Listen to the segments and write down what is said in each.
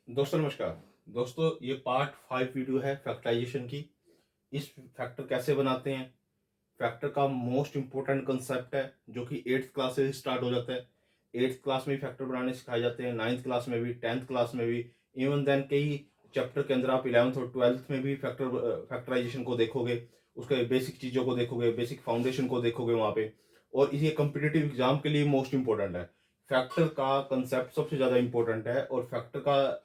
दोस्तों नमस्कार। दोस्तों ये पार्ट 5 वीडियो है फैक्टराइजेशन की। इस फैक्टर कैसे बनाते हैं, फैक्टर का मोस्ट इंपॉर्टेंट कंसेप्ट है जो कि 8th क्लास से स्टार्ट हो जाता है। 8th क्लास में भी फैक्टर बनाने सिखाए जाते हैं, 9th क्लास में भी, 10th क्लास में भी। इवन देन कई चैप्टर के अंदर आप 11th और 12th में भी फैक्टराइजेशन को देखोगे, उसके बेसिक चीज़ों को देखोगे, बेसिक फाउंडेशन को देखोगे वहाँ पे। और ये कम्पिटिटिव एग्जाम के लिए मोस्ट इंपॉर्टेंट है। फैक्टर का कंसेप्ट सबसे ज़्यादा इंपॉर्टेंट है और फैक्टर का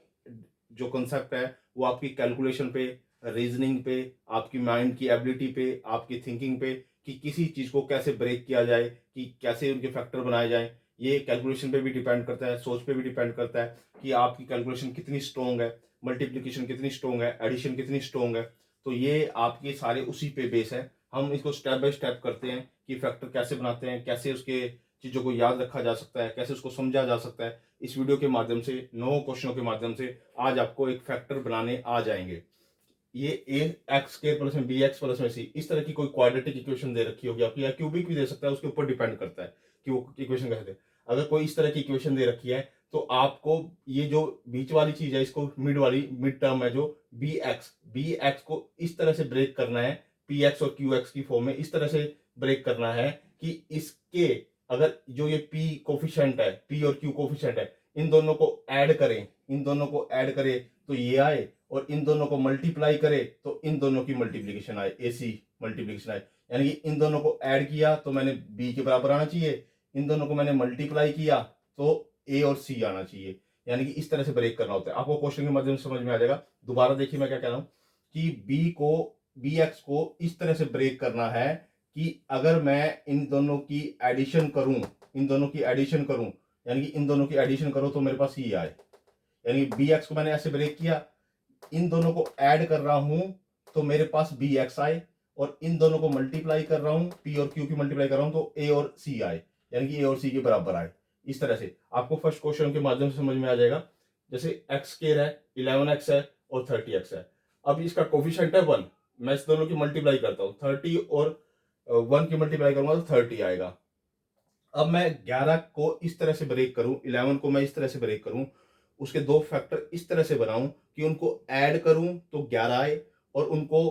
जो कंसेप्ट है वो आपकी कैलकुलेशन पे, रीजनिंग पे, आपकी माइंड की एबिलिटी पे, आपकी थिंकिंग पे, कि किसी चीज को कैसे ब्रेक किया जाए, कि कैसे उनके फैक्टर बनाए जाए। ये कैलकुलेशन पे भी डिपेंड करता है, सोच पे भी डिपेंड करता है कि आपकी कैलकुलेशन कितनी स्ट्रोंग है, मल्टीप्लिकेशन कितनी स्ट्रोंग है, एडिशन कितनी स्ट्रोंग है। तो ये आपके सारे उसी पे बेस है। हम इसको स्टेप बाय स्टेप करते हैं कि फैक्टर कैसे बनाते हैं, कैसे उसके चीजों को याद रखा जा सकता है, कैसे उसको समझा जा सकता है। इस वीडियो के माध्यम से 9 क्वेश्चनों के माध्यम से आज आपको एक फैक्टर बनाने आ जाएंगे। ये ए एक्स स्क्वायर प्लस में बी एक्स प्लस में सी, इस तरह की कोई क्वाड्रेटिक इक्वेशन दे रखी होगी आपकी, या क्यूबिक भी दे सकता है, उसके ऊपर डिपेंड करता है कि वो इक्वेशन कैसे दे। अगर कोई इस तरह की इक्वेशन दे रखी है तो आपको ये जो बीच वाली चीज है, इसको मिड टर्म है जो बी एक्स को इस तरह से ब्रेक करना है, पी एक्स और क्यू एक्स की फॉर्म में इस तरह से ब्रेक करना है कि इसके अगर जो ये पी कोफिशिएंट है, पी और क्यू कोफिशिएंट है, इन दोनों को ऐड करें, इन दोनों को ऐड करें तो ये आए, और इन दोनों को मल्टीप्लाई करे तो इन दोनों की मल्टीप्लीकेशन आए, एसी मल्टीप्लीकेशन आए। यानी कि इन दोनों को ऐड किया तो मैंने बी के बराबर आना चाहिए, इन दोनों को मैंने मल्टीप्लाई किया तो ए और सी आना चाहिए। यानी कि इस तरह से ब्रेक करना होता है। आपको क्वेश्चन के माध्यम से समझ में आ जाएगा। दोबारा देखिए मैं क्या कह रहा हूं कि बी एक्स को इस तरह से ब्रेक करना है कि अगर मैं इन दोनों की एडिशन करूं, इन दोनों की एडिशन करूं, यानी कि इन दोनों की एडिशन करो तो मेरे पास ये आए। यानी बी एक्स को मैंने ऐसे ब्रेक किया, इन दोनों को ऐड कर रहा हूं तो मेरे पास बी एक्स आए, और इन दोनों को मल्टीप्लाई कर रहा हूं, पी और क्यू की मल्टीप्लाई कर रहा हूं तो ए और सी आए, यानी कि ए और सी के बराबर आए। इस तरह से आपको फर्स्ट क्वेश्चन के माध्यम से समझ में आ जाएगा। जैसे एक्स स्क्वायर है, 11x है और 30x है। अब इसका कोफिशिएंट है 1, मैं इस दोनों की मल्टीप्लाई करता हूं, 30 और 1 की मल्टीप्लाई करूंगा तो 30 आएगा। अब मैं 11 को इस तरह से ब्रेक करूं, 11 को मैं इस तरह से ब्रेक करूं, उसके दो फैक्टर इस तरह से बनाऊं कि उनको ऐड करूं तो 11 आए, और उनको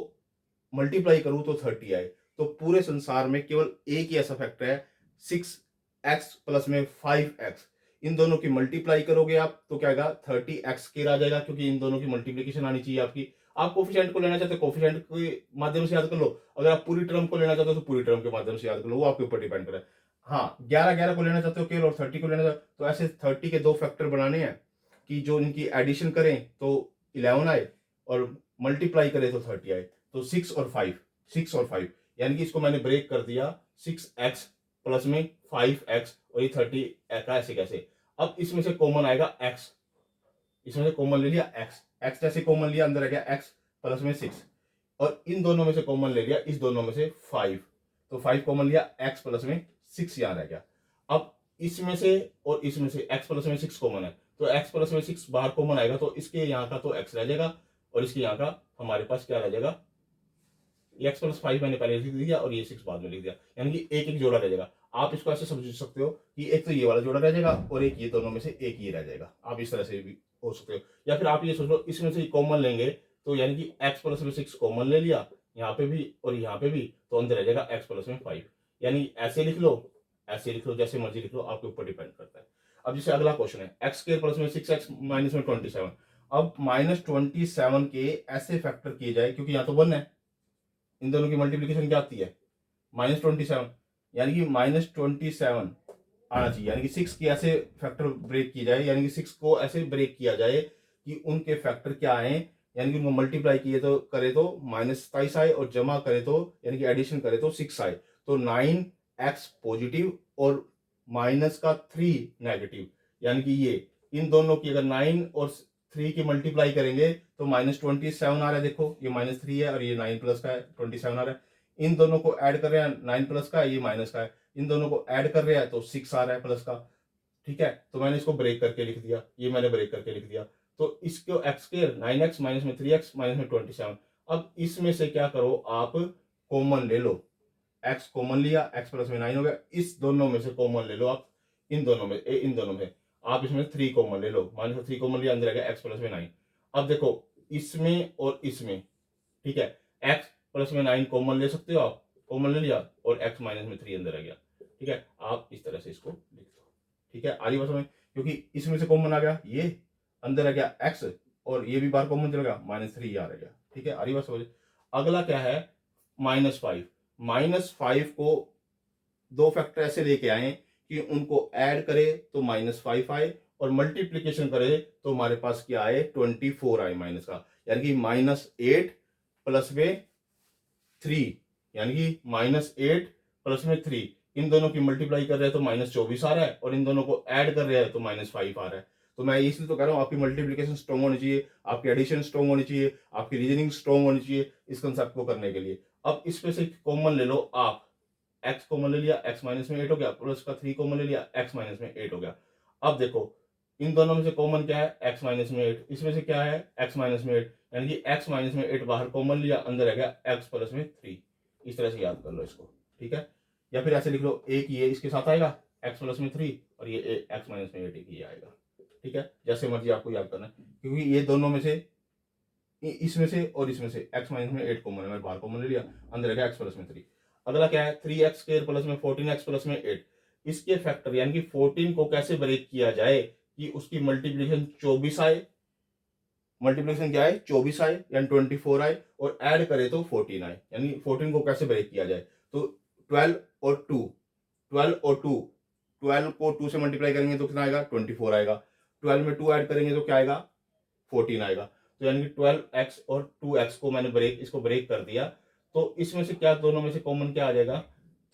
मल्टीप्लाई करूं तो 30 आए। तो पूरे संसार में केवल एक ही ऐसा फैक्टर है, 6x प्लस में 5x। इन दोनों की मल्टीप्लाई करोगे आप तो क्या आएगा, 30x स्क्वायर आ जाएगा, क्योंकि इन दोनों की मल्टीप्लीकेशन आनी चाहिए आपकी। आप कोफिशिएंट को लेना चाहते हो कोफिशिएंट के माध्यम से याद कर लो, अगर आप पूरी टर्म को लेना चाहते हो तो पूरी टर्म के माध्यम से याद कर लो, वो आपके ऊपर डिपेंड करे। हाँ, 11 को लेना चाहते हो केवल और 30 को लेना चाहते हो, तो ऐसे 30 के दो फैक्टर बनाने हैं कि जो इनकी एडिशन करें तो 11 आए, और मल्टीप्लाई करें तो 30 आए। तो 6 और 5, यानी कि इसको मैंने ब्रेक कर दिया, 6x प्लस में 5x, और ये 30 का ऐसे कैसे। अब इसमें से कॉमन आएगा x, इसमें से कॉमन ले लिया x जैसे कॉमन लिया, अंदर आ गया x प्लस में 6, और इन दोनों में से कॉमन ले लिया, इस दोनों में से 5, तो 5 कॉमन लिया, x प्लस में 6 यहां रह गया। अब इसमें से और इसमें से x प्लस में 6 कॉमन है, तो x प्लस में 6 बाहर कॉमन आएगा, तो इसके यहाँ का तो x रह जाएगा, और इसके यहाँ का हमारे पास क्या रह जाएगा, एक्स प्लस 5 मैंने पहले लिख दिया और ये 6 बाद में लिख दिया। यानी कि एक एक जोड़ा रह जाएगा। आप इसको ऐसे समझ सकते हो कि एक तो ये वाला जोड़ा रह जाएगा और एक ये, दोनों में से एक ये रह जाएगा। आप इस तरह से भी हो सकते हो, या फिर आप ये सोच लो इसमें से कॉमन लेंगे, तो यानी कि एक्स प्लस में 6 कॉमन ले लिया यहाँ पे भी और यहाँ पे भी, तो अंदर रह जाएगा एक्स प्लस में 5। यानी ऐसे लिख लो, ऐसे लिख लो, जैसे मर्जी लिख लो, आपके ऊपर डिपेंड करता है। अब जैसे अगला क्वेश्चन है, एक्स स्क्वायर प्लस में 6x माइनस में 27। अब -27 के ऐसे फैक्टर किए जाए, क्योंकि यहाँ तो 1 है, इन दोनों की मल्टीप्लीकेशन क्या आती है, -27, यानी कि -27 आना चाहिए। यानी कि 6 की ऐसे फैक्टर ब्रेक किया जाए, यानी कि 6 को ऐसे ब्रेक किया जाए कि उनके फैक्टर क्या आए, यानी कि उनको मल्टीप्लाई किए तो करे तो -27 आए, और जमा करे तो यानी कि एडिशन करे तो 6 आए। तो 9x पॉजिटिव और माइनस का 3 नेगेटिव, यानी कि ये इन दोनों की अगर 9 और 3 की मल्टीप्लाई करेंगे तो -27 आ रहा है। देखो ये -3 है और ये 9 प्लस का है, 27 आ रहा है। इन दोनों को ऐड कर रहे हैं, 9 प्लस का है, ये माइनस का है, इन दोनों को ऐड कर रहे हैं तो 6 आ रहा है प्लस का। ठीक है, तो मैंने इसको ब्रेक करके लिख दिया, ये मैंने ब्रेक करके लिख दिया। तो इसको एक्स स्क्वायर 9x माइनस में 3x माइनस में 27। अब इसमें से क्या करो, आप कॉमन ले लो, x कॉमन लिया, x प्लस में 9 हो गया, इस दोनों में से कॉमन ले लो आप, इन दोनों में इन दोनों में। आप इसमें 3 कॉमन ले लो, मान लो 3 कॉमन लिया, अंदर आ गया x प्लस में 9। अब देखो इसमें और इसमें, ठीक है, x प्लस में 9 कॉमन ले सकते हो आप, कॉमन ले लिया और x माइनस में 3 अंदर आ गया, ठीक है। आप इस तरह से इसको लिख दो, ठीक है, आ रही बात समझ, क्योंकि इसमें से कॉमन आ गया, ये अंदर आ गया x और ये भी बाहर कॉमन चला गया, -3 आ गया, ठीक है, आ रही बात समझ। अगला क्या है, -5। -5 को दो फैक्टर ऐसे लेके आए कि उनको ऐड करे तो -5 आए और मल्टीप्लीकेशन करे तो हमारे पास क्या आए, 24 आए माइनस का, यानी कि -8 प्लस में 3, यानी कि -8 प्लस में 3, इन दोनों की मल्टीप्लाई कर रहे हैं तो -24 आ रहा है और इन दोनों को ऐड कर रहे हैं तो -5 आ रहा है। तो मैं इसलिए तो कह रहा हूं आपकी मल्टीप्लीकेशन स्ट्रॉन्ग होनी चाहिए, आपकी एडिशन स्ट्रॉन्ग होनी चाहिए, आपकी रीजनिंग स्ट्रॉन्ग होनी चाहिए इस कंसेप्ट को करने के लिए। अब इसमें से कॉमन ले लो आप, x कॉमन ले लिया, x माइनस में 8 हो गया, प्लस का 3 कॉमन ले लिया, x माइनस में 8 हो गया। अब देखो इन दोनों में से कॉमन क्या है, x माइनस में 8, इसमें से क्या है, x माइनस में 8, यानी कि x माइनस में 8 बाहर कॉमन लिया, अंदर आ गया x प्लस में 3। इस तरह से याद कर लो इसको, ठीक है। या फिर ऐसे लिख लो, एक ये इसके साथ आएगा x प्लस में 3 और ये x माइनस में 8 एक ये आएगा, ठीक है, जैसे मर्जी आपको याद करना है, क्योंकि ये दोनों में से, इसमें से और इसमें से x माइनस में 8 कॉमन है, मैंने बाहर कॉमन ले लिया, अंदर आ गया x प्लस में 3। अगला क्या है, 3x स्क्वायर प्लस में 14x प्लस में 8। इसके फैक्टर यानी कि 14 को कैसे ब्रेक किया जाए कि उसकी मल्टीप्लिकेशन 24 आए, मल्टीप्लिकेशन क्या है 24 आए यानी 24 आए और ऐड करे तो 14 आए, यानी 14 को कैसे ब्रेक किया जाए, तो 12 और 2, 12 और 2, 12 को 2 से मल्टीप्लाई करेंगे तो कितना आएगा, 24 आएगा, 12 में 2 ऐड करेंगे तो क्या आएगा, 14 आएगा। तो यानी कि 12x और 2x को मैंने इसको ब्रेक कर दिया, तो इसमें से क्या, दोनों में से कॉमन क्या आ जाएगा,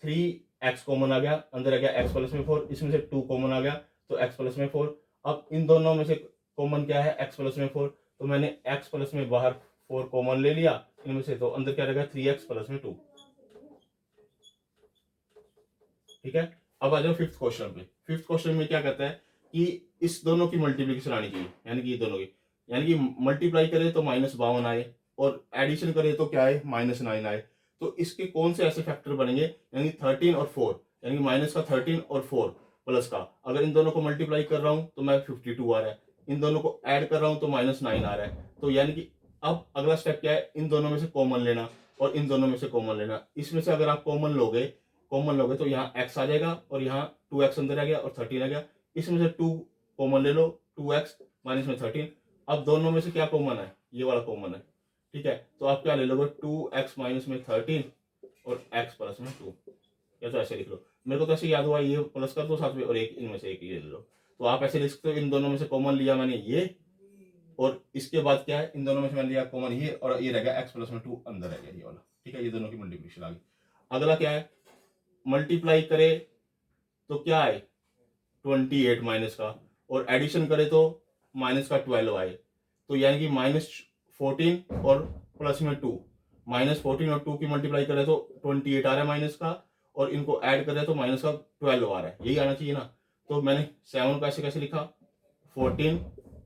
3x कॉमन आ गया, अंदर आ गया x प्लस में 4, इसमें से 2 कॉमन आ गया तो x प्लस में 4। अब इन दोनों में से कॉमन क्या है, x प्लस में 4, तो मैंने x प्लस में बाहर 4 कॉमन ले लिया इनमें से, तो अंदर क्या रहेगा 3x प्लस में 2, ठीक है। अब आ जाओ फिफ्थ क्वेश्चन पे। फिफ्थ क्वेश्चन में क्या कहता है कि इस दोनों की मल्टीप्लिकेशन आनी चाहिए, यानी कि ये दोनों की, यानी कि मल्टीप्लाई करे तो -52 आए और एडिशन करे तो क्या आए, -9 आए। तो इसके कौन से ऐसे फैक्टर बनेंगे, यानी 13 और 4, यानी कि माइनस का 13 और 4 प्लस का, अगर इन दोनों को मल्टीप्लाई कर रहा हूं तो मैं 52 आ रहा है, इन दोनों को ऐड कर रहा हूं तो -9 आ रहा है। तो यानी कि अब अगला स्टेप क्या है, इन दोनों में से कॉमन लेना और इन दोनों में से कॉमन लेना। इसमें से अगर आप कॉमन लोगे तो यहाँ x आ जाएगा और यहाँ 2x अंदर आ गया और 13 आ गया, इसमें से 2 कॉमन ले लो, 2x माइनस में 13। अब दोनों में से क्या कॉमन है, ये वाला कॉमन है, ठीक है, तो आप क्या ले लोगे, 2x माइनस में 13 और x प्लस में 2, या तो ऐसे लिख लो, मेरे को तो ऐसे याद हुआ, ये प्लस कर दो साथ में और एक इनमें से एक ये ले लो। तो आप ऐसे लिख सकते हो, इन दोनों में से कॉमन लिया मैंने ये, और इसके बाद क्या है, इन दोनों में से मैंने लिया कॉमन ये, और ये रह गया x प्लस में 2 अंदर रह गया ये वाला, ठीक है, ये दोनों की मल्टीप्लिकेशन आ गई। अगला क्या है, मल्टीप्लाई करे तो क्या आए, 28 माइनस का, और एडिशन करे तो माइनस का 12 आए, तो यानी कि -14 और प्लस में 2, -14 और 2 की मल्टीप्लाई करे तो 28 आ रहा है माइनस का, और इनको ऐड करे तो माइनस का 12 आ रहा है, यही आना चाहिए ना। तो मैंने 7 का ऐसे कैसे लिखा, 14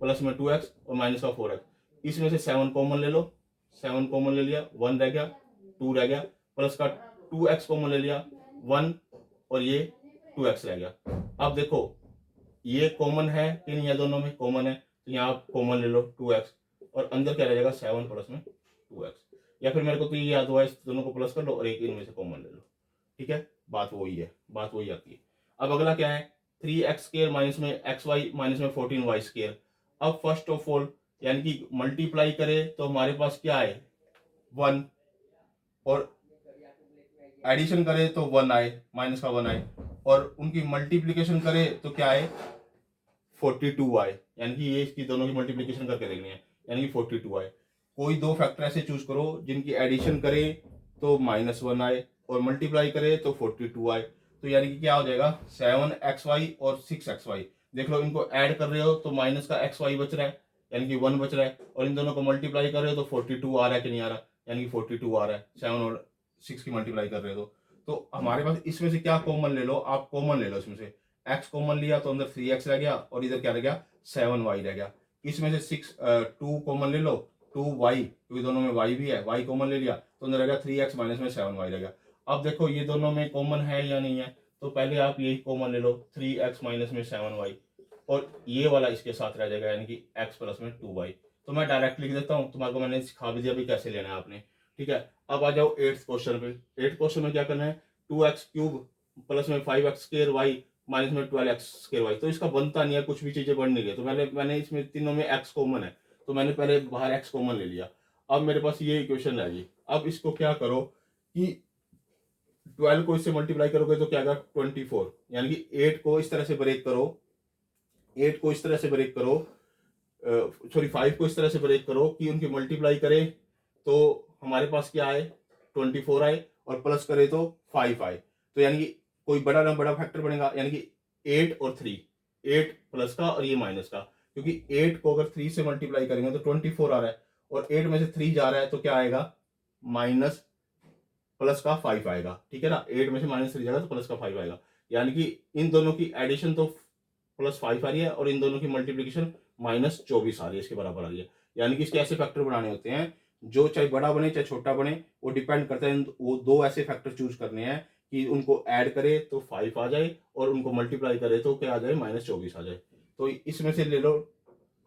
प्लस में 2x और माइनस का 4x, इसमें से 7 कॉमन ले लो, 7 कॉमन ले लिया, 1 रह गया, 2 रह गया, प्लस का 2x कॉमन ले लिया, 1 और ये 2x रह गया। अब देखो ये कॉमन है कि नहीं, ये दोनों में कॉमन है, तो यहाँ आप कॉमन ले लो 2x और अंदर क्या रह जाएगा 7 प्लस में 2x, या फिर मेरे को तो ये याद हुआ, इस दोनों को प्लस कर लो और एक इनमें से कॉमन ले लो, ठीक है, बात वही है, बात वही आती है। अब अगला क्या है, 3x स्क्वायर माइनस में xy माइनस में 14y स्क्वायर। अब फर्स्ट ऑफ ऑल यानी कि मल्टीप्लाई करे तो हमारे पास क्या है 1, और एडिशन करे तो 1 आए, माइनस का 1 आए, और उनकी मल्टीप्लिकेशन करे तो क्या आए 42 आए, यानी कि ये इसकी दोनों की मल्टीप्लिकेशन करके देखनी है, यानी कि 42 आए। कोई दो फैक्टर ऐसे चूज करो जिनकी एडिशन करे तो -1 आए और मल्टीप्लाई करे तो 42 आए, तो यानी कि क्या हो जाएगा 7xy और 6xy। देख लो इनको ऐड कर रहे हो तो माइनस का xy बच रहा है, यानी कि 1 बच रहा है, और इन दोनों को मल्टीप्लाई कर रहे हो तो 42 आ रहा है कि नहीं आ रहा, यानी कि 42 आ रहा है, 7 और 6 की मल्टीप्लाई कर रहे हो तो हमारे पास इसमें से क्या कॉमन ले लो, आप कॉमन ले लो, इसमें से x कॉमन लिया तो अंदर 3x रह गया और इधर क्या रह गया 7y रह गया, इसमें से 2 कॉमन ले लो, 2y, क्योंकि दोनों में y भी है, y कॉमन ले लिया तो अंदर रह गया 3x माइनस में 7y रह गया। अब देखो ये दोनों में कॉमन है या नहीं है, तो पहले आप यही कॉमन ले लो 3x माइनस में 7y, और ये वाला इसके साथ रह जाएगा, यानी कि x प्लस में 2y। तो मैं डायरेक्ट लिख देता हूँ, तुम्हारे को मैंने सिखा भी दिया भी कैसे लेना है आपने, ठीक है। अब आ जाओ 8th क्वेश्चन पे। 8th क्वेश्चन में क्या करना है, 2x क्यूब प्लस में 5x स्क्वायर वाई माइनस में 12x स्क्वायर वाई। तो इसका बनता नहीं है, कुछ भी चीजें बन नहीं रही, तो मैंने इसमें तीनों में x कॉमन है, तो मैंने पहले बाहर x कॉमन ले लिया। अब मेरे पास ये इक्वेशन रह गई। अब इसको क्या करो कि 12 को इससे मल्टीप्लाई करोगे तो क्या आएगा 24, यानी कि 8 को इस तरह से ब्रेक करो, 8 को इस तरह से ब्रेक करो, सॉरी 5 को इस तरह से ब्रेक करो कि उनकी मल्टीप्लाई करें तो हमारे पास क्या आए 24 आए, और प्लस करे तो 5 आए। तो यानी कि कोई बड़ा ना बड़ा फैक्टर बनेगा, यानी कि 8 और 3, 8 प्लस का और ये माइनस का, क्योंकि 8 को अगर 3 से मल्टीप्लाई करेंगे तो 24 आ रहा है, और 8 में से 3 जा रहा है तो क्या आएगा माइनस प्लस का 5 आएगा, ठीक है ना। 8 में से -3 जाएगा तो प्लस का 5 आएगा, यानी कि इन दोनों की एडिशन तो +5 आ रही है और इन दोनों की मल्टीप्लीकेशन -24 आ रही है, इसके बराबर आ रही है। यानी कि इसके ऐसे फैक्टर बनाने होते हैं जो चाहे बड़ा बने चाहे छोटा बने, वो डिपेंड करता है, वो दो ऐसे फैक्टर चूज करने हैं कि उनको ऐड करे तो 5 आ जाए और उनको मल्टीप्लाई करे तो क्या आ जाए -24 आ जाए। तो इसमें से ले लो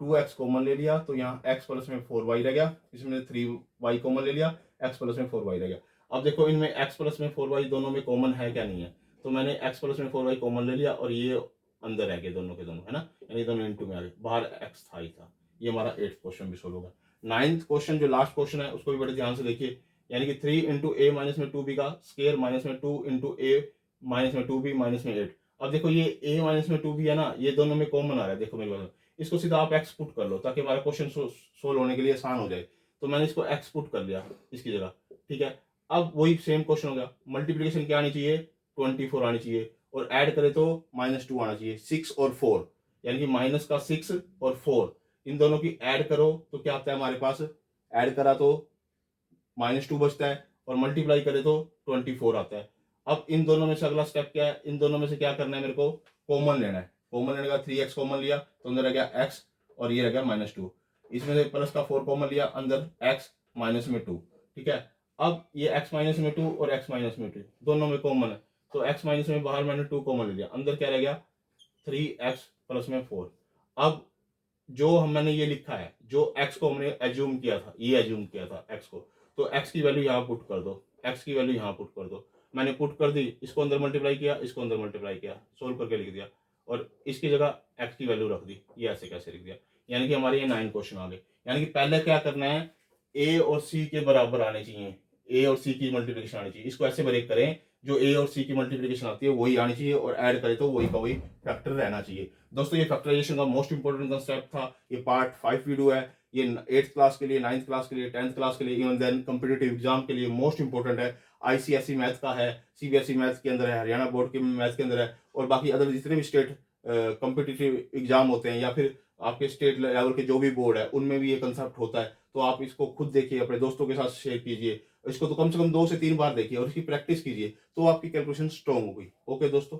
2x कॉमन ले लिया तो यहाँ x प्लस में 4y रह गया, इसमें 3y कॉमन ले लिया, x प्लस में 4y रह गया। अब देखो इनमें x प्लस में 4y दोनों में कॉमन है क्या नहीं है, तो मैंने x प्लस में 4y कॉमन ले लिया और ये अंदर रह गए दोनों के दोनों, है ना, यानी दोनों इनटू में आ गए, बाहर x था ही था। ये हमारा 8th क्वेश्चन भी सोल्व होगा। 9th क्वेश्चन जो लास्ट क्वेश्चन है उसको भी बड़े ध्यान से देखिए, यानी कि 3 इंटू ए माइनस में 2b का स्केयर माइनस में 2 इंटू ए माइनस में 2b माइनस में 8। अब देखो ये a माइनस में 2b है ना, ये दोनों में कॉमन आ रहा है, देखो मेरे पास, इसको सीधा आप एक्स पुट कर लो ताकि हमारा क्वेश्चन सोल्व होने के लिए आसान हो जाए। तो मैंने इसको एक्स पुट कर लिया इसकी जगह, ठीक है। अब वही सेम क्वेश्चन हो गया, मल्टीप्लीकेशन क्या आनी चाहिए 24 आनी चाहिए, और ऐड करें तो -2 आना चाहिए, 6 और 4, यानी कि माइनस का 6 और 4 इन दोनों की ऐड करो तो क्या आता है हमारे पास, ऐड करा तो -2 बचता है और मल्टीप्लाई करे तो 24 आता है। अब इन दोनों में से अगला स्टेप क्या है, इन दोनों में से क्या करना है, मेरे को कॉमन लेना है। कॉमन लेने का 3x कॉमन लिया तो अंदर रह गया x और ये रह गया -2, इसमें से प्लस का 4 कॉमन लिया, अंदर x माइनस में 2, ठीक है। अब ये x माइनस में 2 और x माइनस में 2 दोनों में कॉमन है, तो x माइनस में बाहर मैंने 2 कॉमन ले लिया, अंदर क्या रह गया 3x प्लस में 4। अब जो मैंने ये लिखा है, जो x को हमने एज्यूम किया था, ये एज्यूम किया था x को, तो x की वैल्यू यहाँ पुट कर दो, x की वैल्यू यहाँ पुट कर दो। मैंने पुट कर दी, इसको अंदर मल्टीप्लाई किया, इसको अंदर मल्टीप्लाई किया, सोल्व करके लिख दिया, और इसकी जगह x की वैल्यू रख दी, ये ऐसे कैसे लिख दिया। यानी कि हमारे ये 9 क्वेश्चन आ गए। यानी कि पहले क्या करना है, a और c के बराबर आने चाहिए, a और c की मल्टीप्लिकेशन आनी चाहिए, इसको ऐसे ब्रेक करें जो a और c की मल्टीप्लिकेशन आती है वही आनी चाहिए, और ऐड करें तो वही का वही फैक्टर रहना चाहिए। दोस्तों ये फैक्टराइजेशन का मोस्ट इंपोर्टेंट कंसेप्ट था, ये पार्ट 5 वीडियो है, ये 8th क्लास के लिए, 9th क्लास के लिए, 10th क्लास के लिए, इवन देन कम्पिटेटिव एग्जाम के लिए मोस्ट इंपोर्टेंट है। आईसीएसई मैथ का है, सीबीएसई मैथ के अंदर है, हरियाणा बोर्ड के मैथ के अंदर है, और बाकी अदर जितने भी स्टेट कम्पिटिटिव एग्जाम होते हैं या फिर आपके स्टेट लेवल के जो भी बोर्ड है उनमें भी ये कंसेप्ट होता है। तो आप इसको खुद देखिए, अपने दोस्तों के साथ शेयर कीजिए, इसको तो कम से कम 2 से 3 बार देखिए और इसकी प्रैक्टिस कीजिए, तो आपकी कैलकुलेशन स्ट्रॉन्ग होगी। ओके दोस्तों।